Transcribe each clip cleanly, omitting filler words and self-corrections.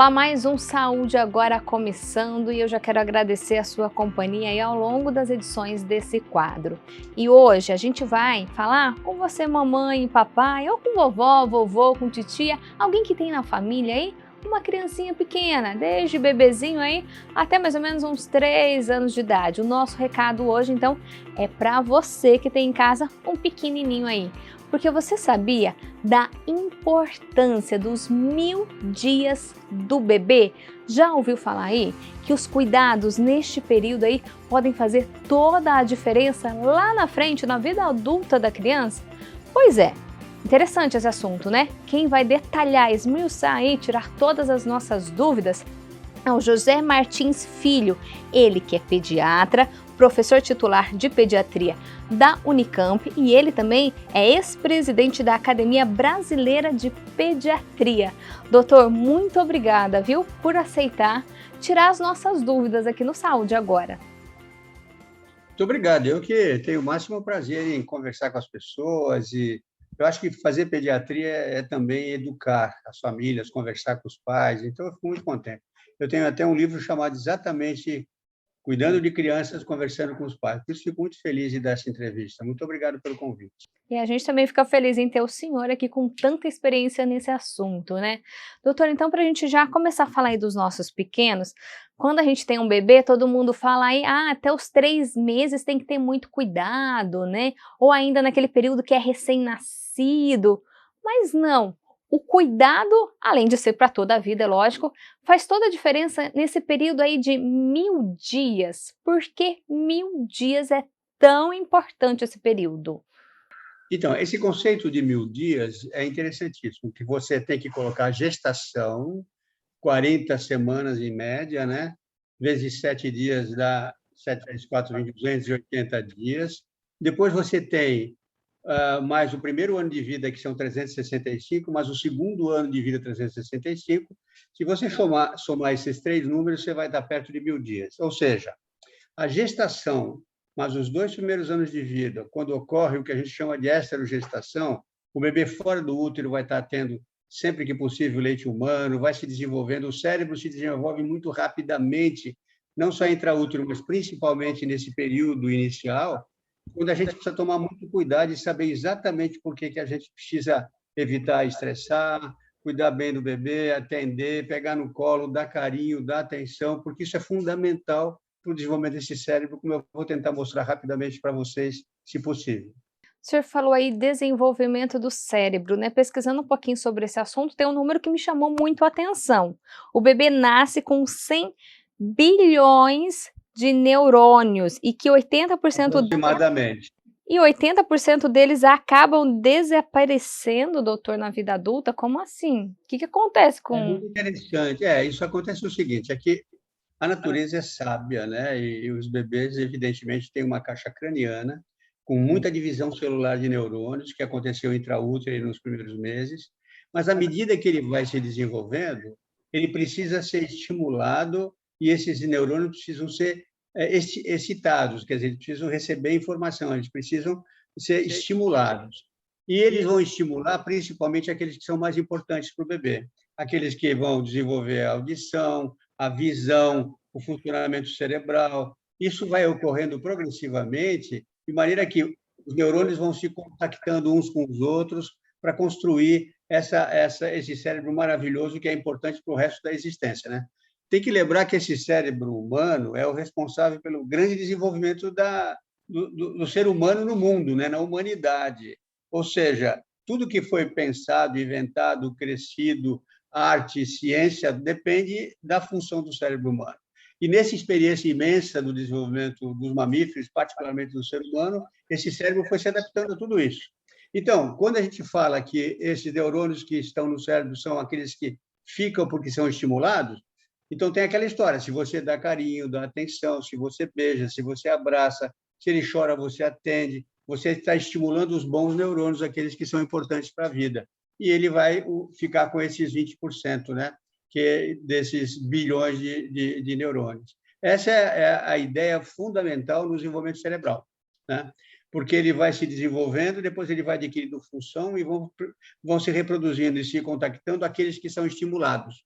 Olá, mais um Saúde Agora começando e eu já quero agradecer a sua companhia aí ao longo das edições desse quadro. E hoje a gente vai falar com você, mamãe e papai, ou com vovó, vovô, com titia, alguém que tem na família aí uma criancinha pequena, desde bebezinho aí até mais ou menos uns 3 anos de idade. O nosso recado hoje, então, é para você que tem em casa um pequenininho aí. Porque você sabia da importância dos 1000 dias do bebê? Já ouviu falar aí que os cuidados neste período aí podem fazer toda a diferença lá na frente, na vida adulta da criança? Pois é, interessante esse assunto, né? Quem vai detalhar, esmiuçar aí, tirar todas as nossas dúvidas é o José Martins Filho, ele que é pediatra, professor titular de pediatria da Unicamp e ele também é ex-presidente da Academia Brasileira de Pediatria. Doutor, muito obrigada, viu, por aceitar tirar as nossas dúvidas aqui no Saúde Agora. Muito obrigado. Eu que tenho o máximo prazer em conversar com as pessoas e eu acho que fazer pediatria é também educar as famílias, conversar com os pais. Então, eu fico muito contente. Eu tenho até um livro chamado exatamente Cuidando de Crianças, Conversando com os Pais. Por isso, fico muito feliz de dar essa entrevista. Muito obrigado pelo convite. E a gente também fica feliz em ter o senhor aqui com tanta experiência nesse assunto, né? Doutor, então para a gente já começar a falar aí dos nossos pequenos, quando a gente tem um bebê, todo mundo fala aí, até os 3 meses tem que ter muito cuidado, né? Ou ainda naquele período que é recém-nascido. Mas não, o cuidado, além de ser para toda a vida, é lógico, faz toda a diferença nesse período aí de 1000 dias. Por que 1000 dias é tão importante esse período? Então, esse conceito de 1000 dias é interessantíssimo, que você tem que colocar gestação, 40 semanas em média, né? Vezes 7 dias dá 7 vezes 4, 20, 280 dias. Depois você tem mais o primeiro ano de vida, que são 365, mais o segundo ano de vida, 365. Se você somar esses 3 números, você vai dar perto de 1000 dias. Ou seja, a gestação, mas os 2 primeiros anos de vida, quando ocorre o que a gente chama de esterogestação, o bebê fora do útero vai estar tendo, sempre que possível, leite humano, vai se desenvolvendo, o cérebro se desenvolve muito rapidamente, não só intraútero, mas principalmente nesse período inicial, quando a gente precisa tomar muito cuidado e saber exatamente por que a gente precisa evitar estressar, cuidar bem do bebê, atender, pegar no colo, dar carinho, dar atenção, porque isso é fundamental para o desenvolvimento desse cérebro, como eu vou tentar mostrar rapidamente para vocês, se possível. O senhor falou aí desenvolvimento do cérebro, né? Pesquisando um pouquinho sobre esse assunto, tem um número que me chamou muito a atenção. O bebê nasce com 100 bilhões de neurônios e que Aproximadamente. 80% deles acabam desaparecendo, doutor, na vida adulta. Como assim? O que acontece É com... muito interessante. Isso acontece o seguinte, é que a natureza é sábia, né? E os bebês, evidentemente, têm uma caixa craniana com muita divisão celular de neurônios, que aconteceu intraútero nos primeiros meses, mas à medida que ele vai se desenvolvendo, ele precisa ser estimulado e esses neurônios precisam ser excitados, quer dizer, eles precisam receber informação, eles precisam ser estimulados. E eles vão estimular principalmente aqueles que são mais importantes para o bebê, aqueles que vão desenvolver a audição, a visão, o funcionamento cerebral. Isso vai ocorrendo progressivamente, de maneira que os neurônios vão se contactando uns com os outros para construir esse cérebro maravilhoso que é importante para o resto da existência, né? Tem que lembrar que esse cérebro humano é o responsável pelo grande desenvolvimento do ser humano no mundo, né? Na humanidade. Ou seja, tudo que foi pensado, inventado, crescido, arte, ciência, depende da função do cérebro humano. E nessa experiência imensa do desenvolvimento dos mamíferos, particularmente do ser humano, esse cérebro foi se adaptando a tudo isso. Então, quando a gente fala que esses neurônios que estão no cérebro são aqueles que ficam porque são estimulados, então tem aquela história, se você dá carinho, dá atenção, se você beija, se você abraça, se ele chora, você atende, você está estimulando os bons neurônios, aqueles que são importantes para a vida. E ele vai ficar com esses 20%, né? Que é desses bilhões de neurônios. Essa é a ideia fundamental no desenvolvimento cerebral, né? Porque ele vai se desenvolvendo, depois ele vai adquirindo função e vão se reproduzindo e se contactando aqueles que são estimulados.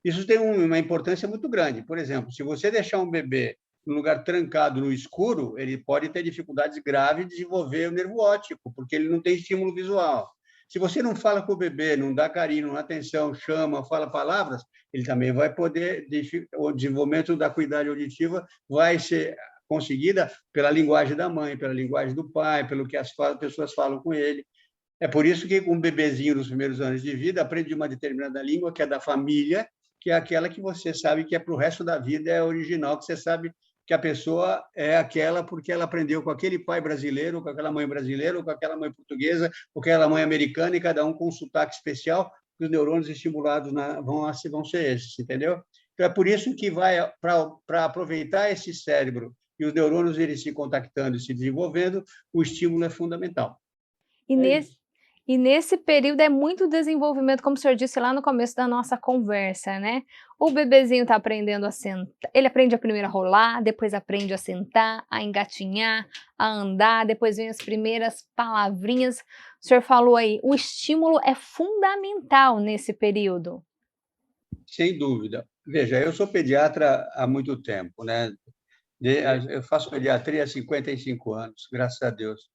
Isso tem uma importância muito grande. Por exemplo, se você deixar um bebê num lugar trancado no escuro, ele pode ter dificuldades graves de desenvolver o nervo óptico, porque ele não tem estímulo visual. Se você não fala com o bebê, não dá carinho, não dá atenção, chama, fala palavras, ele também vai poder, o desenvolvimento da acuidade auditiva vai ser conseguida pela linguagem da mãe, pela linguagem do pai, pelo que as pessoas falam com ele. É por isso que um bebezinho nos primeiros anos de vida aprende uma determinada língua, que é da família, que é aquela que você sabe que é para o resto da vida, é original, que você sabe que a pessoa é aquela porque ela aprendeu com aquele pai brasileiro, com aquela mãe brasileira, ou com aquela mãe portuguesa, ou com aquela mãe americana, e cada um com um sotaque especial, que os neurônios estimulados vão ser esses, entendeu? Então, é por isso que para aproveitar esse cérebro e os neurônios eles se contactando e se desenvolvendo, o estímulo é fundamental. E É nesse, isso. e nesse período é muito desenvolvimento, como o senhor disse lá no começo da nossa conversa, né? O bebezinho está aprendendo a sentar, ele aprende a primeiro a rolar, depois aprende a sentar, a engatinhar, a andar, depois vem as primeiras palavrinhas. O senhor falou aí, o estímulo é fundamental nesse período. Sem dúvida. Veja, eu sou pediatra há muito tempo, né? Eu faço pediatria há 55 anos, graças a Deus.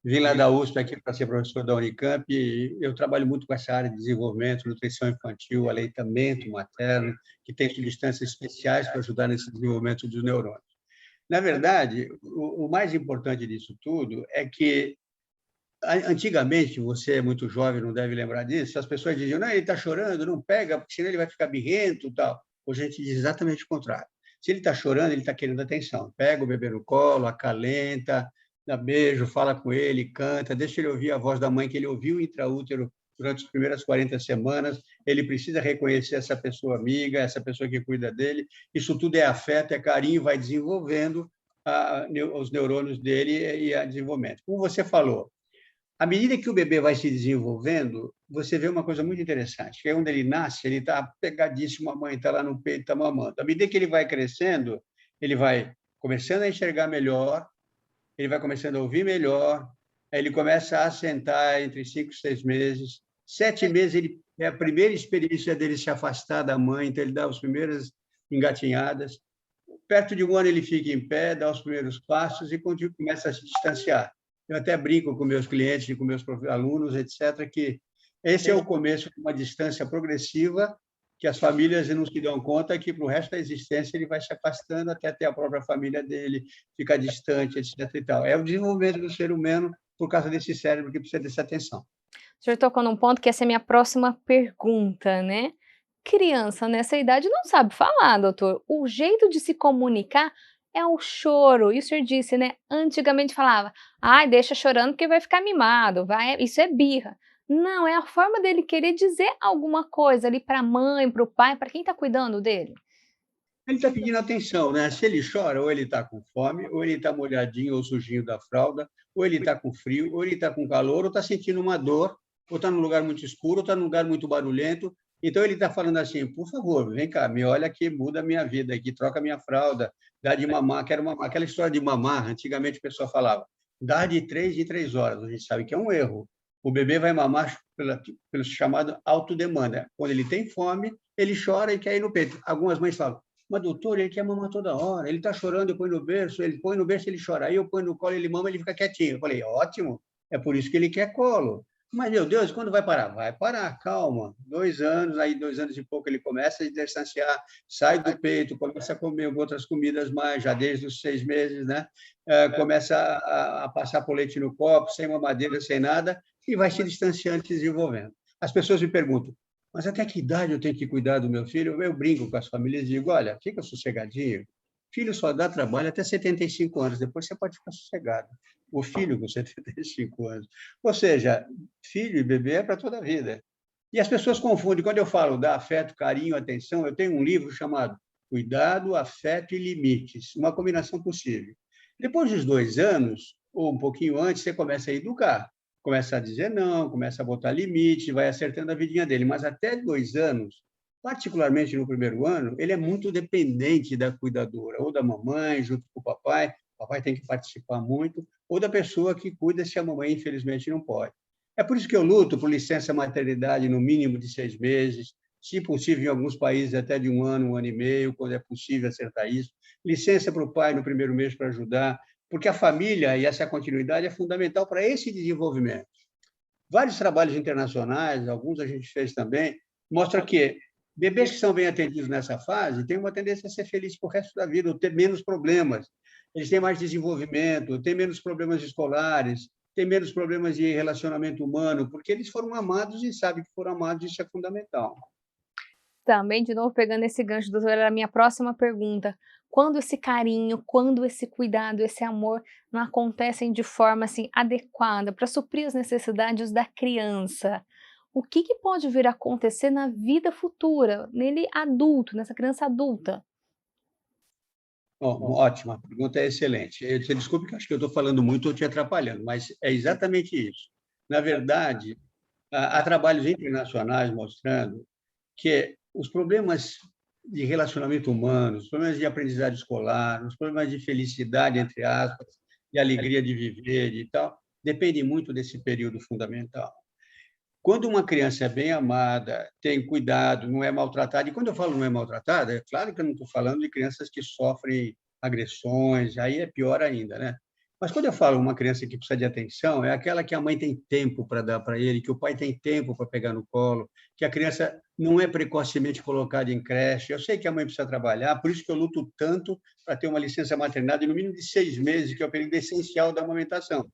Vim lá da USP aqui para ser professor da Unicamp e eu trabalho muito com essa área de desenvolvimento, nutrição infantil, aleitamento materno, que tem substâncias especiais para ajudar nesse desenvolvimento dos neurônios. Na verdade, o mais importante disso tudo é que, antigamente, você é muito jovem, não deve lembrar disso, as pessoas diziam, não, ele está chorando, não pega, porque senão ele vai ficar birrento e tal. Hoje a gente diz exatamente o contrário. Se ele está chorando, ele está querendo atenção. Pega o bebê no colo, acalenta, dá beijo, fala com ele, canta, deixa ele ouvir a voz da mãe que ele ouviu intraútero durante as primeiras 40 semanas. Ele precisa reconhecer essa pessoa amiga, essa pessoa que cuida dele. Isso tudo é afeto, é carinho, vai desenvolvendo os neurônios dele e a desenvolvimento. Como você falou, à medida que o bebê vai se desenvolvendo, você vê uma coisa muito interessante, que é onde ele nasce, ele está pegadíssimo, a mãe está lá no peito, está mamando. À medida que ele vai crescendo, ele vai começando a enxergar melhor, ele vai começando a ouvir melhor, aí ele começa a sentar entre 5 e 6 meses. 7 meses é a primeira experiência dele se afastar da mãe, então ele dá as primeiras engatinhadas. Perto de um ano ele fica em pé, dá os primeiros passos e começa a se distanciar. Eu até brinco com meus clientes e com meus alunos, etc., que esse é o começo de uma distância progressiva que as famílias não se dão conta que, para o resto da existência, ele vai se afastando até ter a própria família dele, ficar distante, etc. E tal. É o desenvolvimento do ser humano por causa desse cérebro que precisa dessa atenção. O senhor tocou num ponto que essa é a minha próxima pergunta, né? Criança nessa idade não sabe falar, doutor. O jeito de se comunicar é o choro. E o senhor disse, né? Antigamente falava, ai, deixa chorando porque vai ficar mimado, isso é birra. Não, é a forma dele querer dizer alguma coisa ali para a mãe, para o pai, para quem está cuidando dele. Ele está pedindo atenção, né? Se ele chora, ou ele está com fome, ou ele está molhadinho ou sujinho da fralda, ou ele está com frio, ou ele está com calor, ou está sentindo uma dor, ou está num lugar muito escuro, ou está num lugar muito barulhento. Então, ele está falando assim, por favor, vem cá, me olha aqui, muda a minha vida aqui, troca a minha fralda, dá de mamar, quero mamar. Aquela história de mamar, antigamente o pessoal falava, dá de 3 em 3 horas. A gente sabe que é um erro. O bebê vai mamar pelo chamado autodemanda. Quando ele tem fome, ele chora e quer ir no peito. Algumas mães falam, mas, doutor, ele quer mamar toda hora. Ele está chorando, eu ponho no berço, ele põe no berço, ele chora. Aí eu ponho no colo, ele mama, ele fica quietinho. Eu falei, ótimo, é por isso que ele quer colo. Mas, meu Deus, quando vai parar? Vai parar, calma. 2 anos, aí 2 anos e pouco ele começa a se distanciar, sai do peito, começa a comer outras comidas mais, já desde os 6 meses, né? Começa a passar por leite no copo, sem mamadeira, sem nada, e vai se distanciando, se desenvolvendo. As pessoas me perguntam, mas até que idade eu tenho que cuidar do meu filho? Eu brinco com as famílias e digo, olha, fica sossegadinho. Filho só dá trabalho até 75 anos, depois você pode ficar sossegado. O filho com 75 anos. Ou seja, filho e bebê é para toda a vida. E as pessoas confundem. Quando eu falo dar afeto, carinho, atenção, eu tenho um livro chamado Cuidado, Afeto e Limites, uma combinação possível. Depois dos 2 anos, ou um pouquinho antes, você começa a educar. Começa a dizer não, começa a botar limite, vai acertando a vidinha dele. Mas até 2 anos, particularmente no primeiro ano, ele é muito dependente da cuidadora, ou da mamãe, junto com o papai tem que participar muito, ou da pessoa que cuida se a mamãe, infelizmente, não pode. É por isso que eu luto por licença maternidade no mínimo de 6 meses, se possível, em alguns países, até de um ano e meio, quando é possível acertar isso. Licença para o pai no primeiro mês para ajudar, porque a família e essa continuidade é fundamental para esse desenvolvimento. Vários trabalhos internacionais, alguns a gente fez também, mostram que bebês que são bem atendidos nessa fase têm uma tendência a ser felizes para o resto da vida, ou ter menos problemas. Eles têm mais desenvolvimento, têm menos problemas escolares, têm menos problemas de relacionamento humano, porque eles foram amados e sabem que foram amados, isso é fundamental. Também, de novo, pegando esse gancho, doutor, era a minha próxima pergunta. Quando esse carinho, quando esse cuidado, esse amor não acontecem de forma assim adequada para suprir as necessidades da criança, o que que pode vir a acontecer na vida futura, nele adulto, nessa criança adulta? Ótima, a pergunta é excelente. Você desculpe que acho que eu estou falando muito ou te atrapalhando, mas é exatamente isso. Na verdade, há trabalhos internacionais mostrando que os problemas de relacionamento humano, os problemas de aprendizagem escolar, os problemas de felicidade, entre aspas, de alegria de viver e tal, dependem muito desse período fundamental. Quando uma criança é bem amada, tem cuidado, não é maltratada, e quando eu falo não é maltratada, é claro que eu não estou falando de crianças que sofrem agressões, aí é pior ainda, né? Mas quando eu falo uma criança que precisa de atenção, é aquela que a mãe tem tempo para dar para ele, que o pai tem tempo para pegar no colo, que a criança não é precocemente colocada em creche. Eu sei que a mãe precisa trabalhar, por isso que eu luto tanto para ter uma licença maternidade no mínimo de 6 meses, que é o período essencial da amamentação.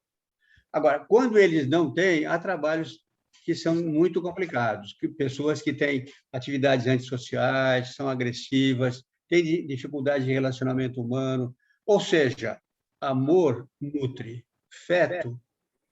Agora, quando eles não têm, há trabalhos que são muito complicados, que pessoas que têm atividades antissociais, são agressivas, têm dificuldade de relacionamento humano, ou seja, amor nutre, feto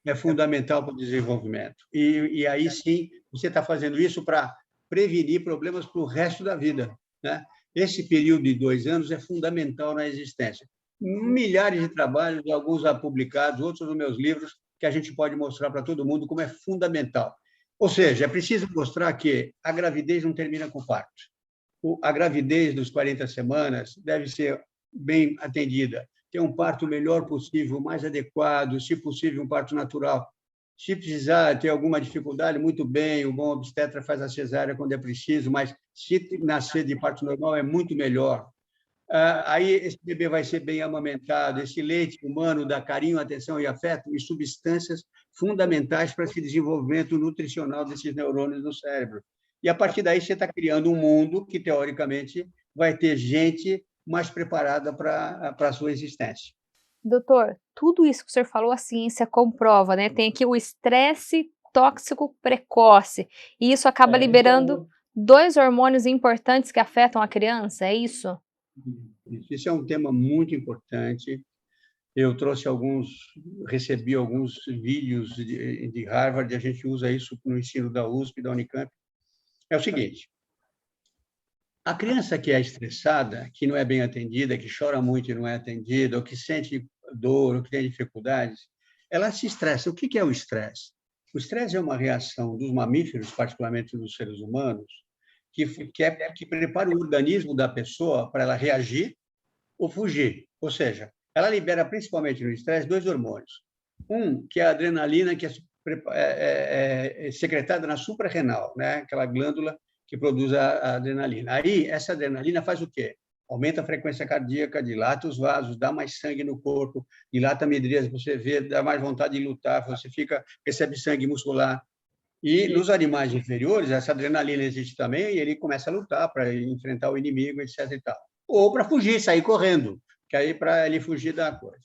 é fundamental para o desenvolvimento. E aí sim, você está fazendo isso para prevenir problemas para o resto da vida, né? Esse período de 2 anos é fundamental na existência. Milhares de trabalhos, alguns já publicados, outros nos meus livros, que a gente pode mostrar para todo mundo como é fundamental. Ou seja, é preciso mostrar que a gravidez não termina com o parto. A gravidez dos 40 semanas deve ser bem atendida, ter um parto o melhor possível, mais adequado, se possível, um parto natural. Se precisar ter alguma dificuldade, muito bem, o bom obstetra faz a cesárea quando é preciso, mas se nascer de parto normal é muito melhor. Aí esse bebê vai ser bem amamentado, esse leite humano dá carinho, atenção e afeto e substâncias fundamentais para esse desenvolvimento nutricional desses neurônios no cérebro. E a partir daí você está criando um mundo que, teoricamente, vai ter gente mais preparada para a sua existência. Doutor, tudo isso que o senhor falou, a ciência comprova, né? Tem aqui o estresse tóxico precoce, e isso acaba liberando dois hormônios importantes que afetam a criança, é isso? Isso é um tema muito importante. Eu recebi alguns vídeos de Harvard, a gente usa isso no ensino da USP, da Unicamp. É o seguinte, a criança que é estressada, que não é bem atendida, que chora muito e não é atendida, ou que sente dor, ou que tem dificuldades, ela se estressa. O que é o estresse? O estresse é uma reação dos mamíferos, particularmente dos seres humanos, que prepara o organismo da pessoa para ela reagir ou fugir. Ou seja, ela libera principalmente no estresse dois hormônios. Um, que é a adrenalina, que é secretada na suprarrenal, né? Aquela glândula que produz a adrenalina. Aí, essa adrenalina faz o quê? Aumenta a frequência cardíaca, dilata os vasos, dá mais sangue no corpo, dilata a midríase, você vê, dá mais vontade de lutar, você recebe sangue muscular. E nos animais inferiores, essa adrenalina existe também e ele começa a lutar para enfrentar o inimigo, etc. E tal. Ou para fugir, sair correndo, que aí para ele fugir da coisa.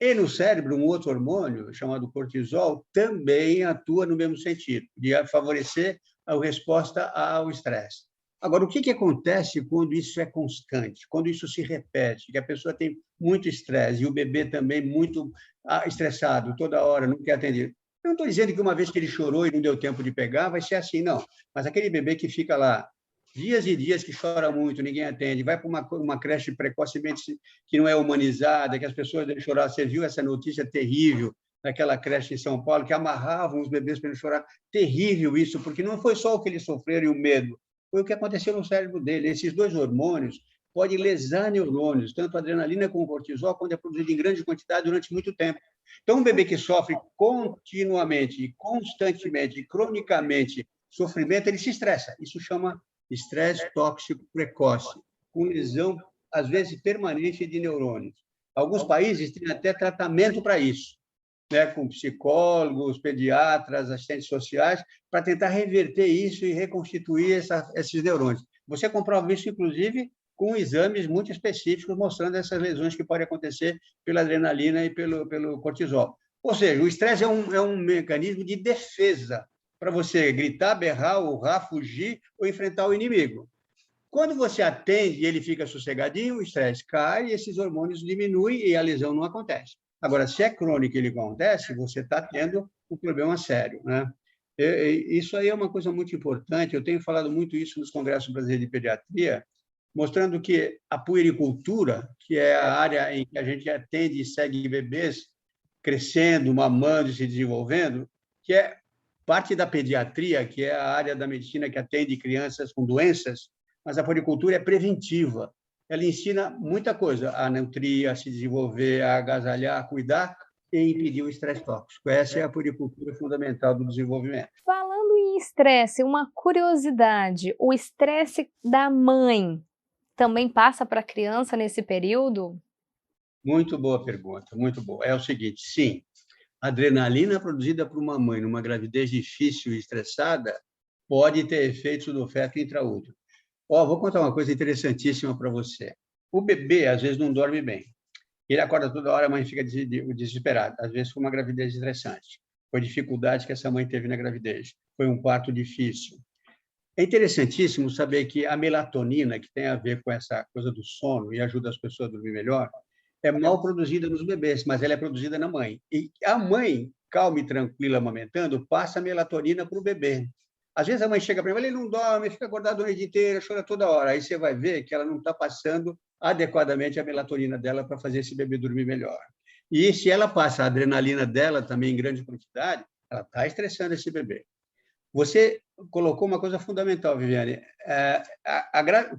E no cérebro, um outro hormônio, chamado cortisol, também atua no mesmo sentido, de favorecer a resposta ao estresse. Agora, o que acontece quando isso é constante, quando isso se repete, que a pessoa tem muito estresse e o bebê também muito estressado, toda hora, não quer atender? Eu não estou dizendo que uma vez que ele chorou e não deu tempo de pegar, vai ser assim, não. Mas aquele bebê que fica lá dias e dias, que chora muito, ninguém atende, vai para uma creche precocemente que não é humanizada, que as pessoas devem chorar. Você viu essa notícia terrível daquela creche em São Paulo, que amarravam os bebês para ele chorar? Terrível isso, porque não foi só o que eles sofreram e o medo, foi o que aconteceu no cérebro dele. Esses dois hormônios podem lesar neurônios, tanto a adrenalina como o cortisol, quando é produzido em grande quantidade durante muito tempo. Então, um bebê que sofre continuamente, constantemente, cronicamente sofrimento, ele se estressa. Isso chama estresse tóxico precoce, com lesão, às vezes, permanente de neurônios. Alguns países têm até tratamento para isso, né, com psicólogos, pediatras, assistentes sociais, para tentar reverter isso e reconstituir esses neurônios. Você comprova isso, inclusive, com exames muito específicos mostrando essas lesões que podem acontecer pela adrenalina e pelo cortisol. Ou seja, o estresse é um mecanismo de defesa para você gritar, berrar, urrar, fugir ou enfrentar o inimigo. Quando você atende e ele fica sossegadinho, o estresse cai e esses hormônios diminuem e a lesão não acontece. Agora, se é crônico e ele acontece, você está tendo um problema sério, né? Isso aí é uma coisa muito importante. Eu tenho falado muito isso nos congressos brasileiros de pediatria, mostrando que a puericultura, que é a área em que a gente atende e segue bebês crescendo, mamando e se desenvolvendo, que é parte da pediatria, que é a área da medicina que atende crianças com doenças, mas a puericultura é preventiva. Ela ensina muita coisa, a nutrir, a se desenvolver, a agasalhar, a cuidar e impedir o estresse tóxico. Essa é a puericultura fundamental do desenvolvimento. Falando em estresse, uma curiosidade, o estresse da mãe também passa para a criança nesse período? Muito boa pergunta, muito boa. É o seguinte, sim, a adrenalina produzida por uma mãe numa gravidez difícil e estressada pode ter efeitos no feto intraútero. Vou contar uma coisa interessantíssima para você. O bebê, às vezes, não dorme bem. Ele acorda toda hora, a mãe fica desesperada. Às vezes, foi uma gravidez estressante. Foi dificuldade que essa mãe teve na gravidez. Foi um parto difícil. É interessantíssimo saber que a melatonina, que tem a ver com essa coisa do sono e ajuda as pessoas a dormir melhor, é mal produzida nos bebês, mas ela é produzida na mãe. E a mãe, calma e tranquila, amamentando, passa a melatonina para o bebê. Às vezes a mãe chega para mim, ele não dorme, fica acordado a noite inteira, chora toda hora. Aí você vai ver que ela não está passando adequadamente a melatonina dela para fazer esse bebê dormir melhor. E se ela passa a adrenalina dela também em grande quantidade, ela está estressando esse bebê. Você colocou uma coisa fundamental, Viviane.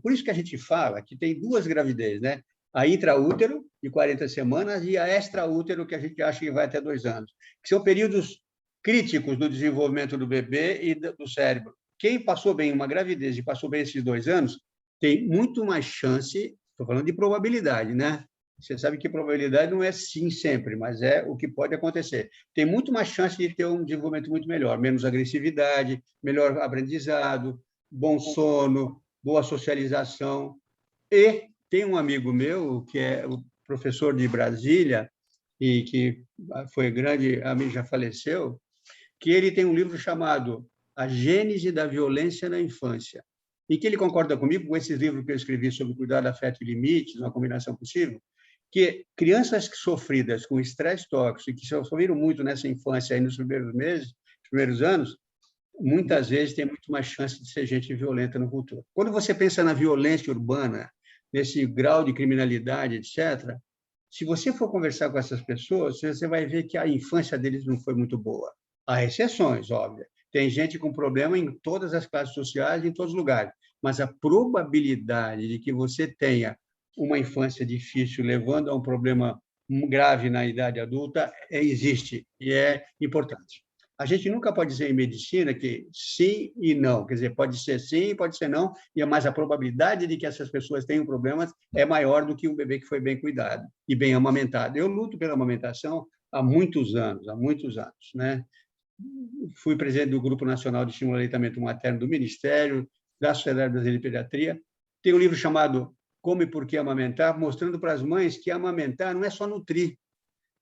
Por isso que a gente fala que tem duas gravidezes, né? A intraútero, de 40 semanas, e a extraútero, que a gente acha que vai até 2 anos, que são períodos críticos do desenvolvimento do bebê e do cérebro. Quem passou bem uma gravidez e passou bem esses 2 anos, tem muito mais chance, estou falando de probabilidade, né? Você sabe que probabilidade não é sim sempre, mas é o que pode acontecer. Tem muito mais chance de ter um desenvolvimento muito melhor, menos agressividade, melhor aprendizado, bom sono, boa socialização. E tem um amigo meu, que é o professor de Brasília, e que foi grande amigo, já faleceu, que ele tem um livro chamado A Gênese da Violência na Infância, e que ele concorda comigo com esses livros que eu escrevi sobre cuidado, afeto e limites, uma combinação possível, que crianças sofridas com estresse tóxico, que sofreram muito nessa infância, aí nos primeiros meses, primeiros anos, muitas vezes tem muito mais chance de ser gente violenta no futuro. Quando você pensa na violência urbana, nesse grau de criminalidade, etc., se você for conversar com essas pessoas, você vai ver que a infância deles não foi muito boa. Há exceções, óbvio. Tem gente com problema em todas as classes sociais, em todos os lugares. Mas a probabilidade de que você tenha uma infância difícil, levando a um problema grave na idade adulta, existe e é importante. A gente nunca pode dizer em medicina que sim e não, quer dizer, pode ser sim, pode ser não, mas a probabilidade de que essas pessoas tenham problemas é maior do que um bebê que foi bem cuidado e bem amamentado. Eu luto pela amamentação há muitos anos, né? Fui presidente do Grupo Nacional de Estímulo ao Aleitamento Materno do Ministério, da Sociedade Brasileira de Pediatria. Tem um livro chamado Como e Por que Amamentar, mostrando para as mães que amamentar não é só nutrir,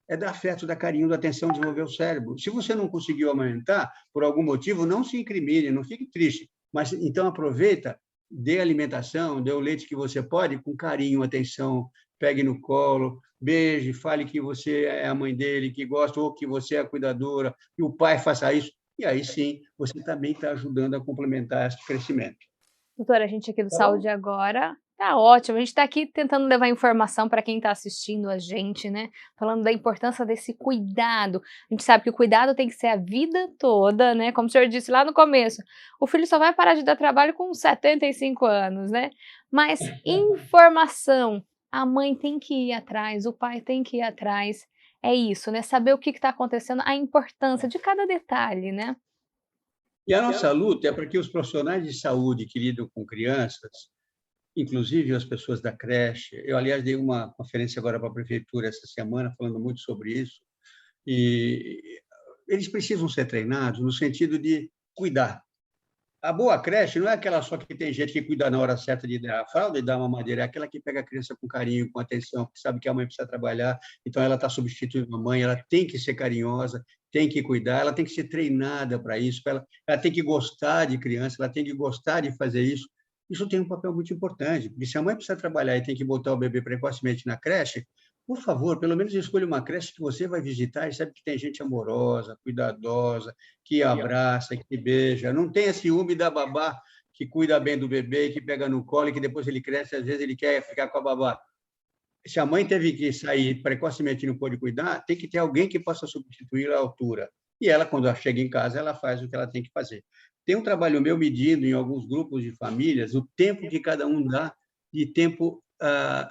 é dar afeto, dar carinho, dar atenção, desenvolver o cérebro. Se você não conseguiu amamentar, por algum motivo, não se incrimine, não fique triste, mas então aproveita, dê alimentação, dê o leite que você pode, com carinho, atenção, pegue no colo, beije, fale que você é a mãe dele, que gosta, ou que você é a cuidadora, e o pai faça isso, e aí sim, você também está ajudando a complementar esse crescimento. Doutora, a gente aqui do Saúde Agora tá ótimo, a gente está aqui tentando levar informação para quem está assistindo a gente, né? Falando da importância desse cuidado. A gente sabe que o cuidado tem que ser a vida toda, né? Como o senhor disse lá no começo, o filho só vai parar de dar trabalho com 75 anos, né? Mas informação, a mãe tem que ir atrás, o pai tem que ir atrás. É isso, né? Saber o que está acontecendo, a importância de cada detalhe, né? E a nossa luta é para que os profissionais de saúde que lidam com crianças, inclusive as pessoas da creche, eu, aliás, dei uma conferência agora para a prefeitura essa semana falando muito sobre isso, e eles precisam ser treinados no sentido de cuidar. A boa creche não é aquela só que tem gente que cuida na hora certa de dar a fralda e dar uma madeira, é aquela que pega a criança com carinho, com atenção, que sabe que a mãe precisa trabalhar, então ela está substituindo a mãe, ela tem que ser carinhosa, tem que cuidar, ela tem que ser treinada para isso, ela tem que gostar de criança, ela tem que gostar de fazer isso. Isso tem um papel muito importante, porque se a mãe precisa trabalhar e tem que botar o bebê precocemente na creche, por favor, pelo menos escolha uma creche que você vai visitar e sabe que tem gente amorosa, cuidadosa, que abraça, que beija. Não tenha ciúme da babá que cuida bem do bebê, que pega no colo e que depois ele cresce, às vezes ele quer ficar com a babá. Se a mãe teve que sair precocemente e não pôde cuidar, tem que ter alguém que possa substituir à altura. E ela, quando ela chega em casa, ela faz o que ela tem que fazer. Tem um trabalho meu medindo em alguns grupos de famílias o tempo que cada um dá de tempo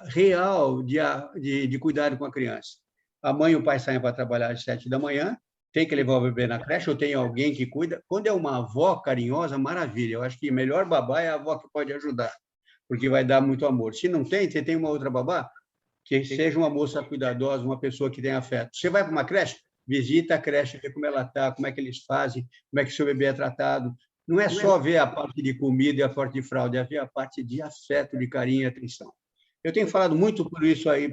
real de cuidado com a criança. A mãe e o pai saem para trabalhar às 7 da manhã, tem que levar o bebê na creche ou tem alguém que cuida. Quando é uma avó carinhosa, maravilha. Eu acho que a melhor babá é a avó que pode ajudar, porque vai dar muito amor. Se não tem, você tem uma outra babá, que seja uma moça cuidadosa, uma pessoa que tenha afeto. Você vai para uma creche, visita a creche, vê como ela está, como é que eles fazem, como é que o seu bebê é tratado. Não é só ver a parte de comida e a parte de fralda, é ver a parte de afeto, de carinho e atenção. Eu tenho falado muito por isso aí,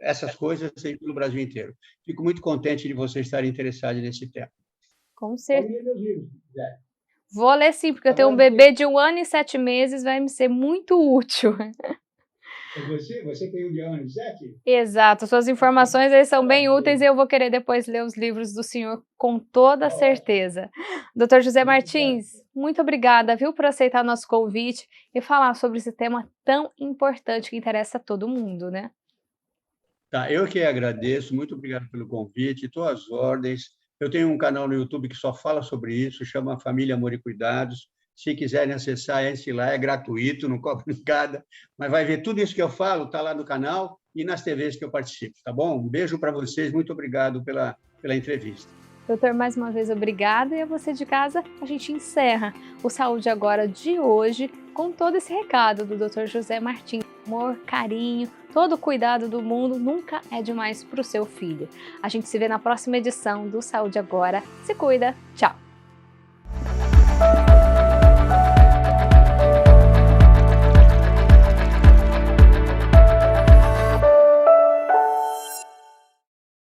essas coisas aí pelo Brasil inteiro. Fico muito contente de vocês estarem interessados nesse tema. Com certeza. Vou ler sim, porque eu tenho um bebê de 1 ano e 7 meses, vai me ser muito útil. Você tem um de 1 ano e 7? Exato, suas informações aí são bem úteis e eu vou querer depois ler os livros do senhor com toda certeza. Dr. José Martins, muito obrigada, viu, por aceitar nosso convite e falar sobre esse tema tão importante que interessa a todo mundo, né? Tá, eu que agradeço, muito obrigado pelo convite, estou às ordens. Eu tenho um canal no YouTube que só fala sobre isso, chama Família Amor e Cuidados. Se quiserem acessar, entre lá, é gratuito, não cobra nada, mas vai ver tudo isso que eu falo, está lá no canal e nas TVs que eu participo, tá bom? Um beijo para vocês, muito obrigado pela entrevista. Doutor, mais uma vez, obrigada. E a você de casa, a gente encerra o Saúde Agora de hoje com todo esse recado do Dr. José Martins. Amor, carinho, todo o cuidado do mundo nunca é demais para o seu filho. A gente se vê na próxima edição do Saúde Agora. Se cuida, tchau!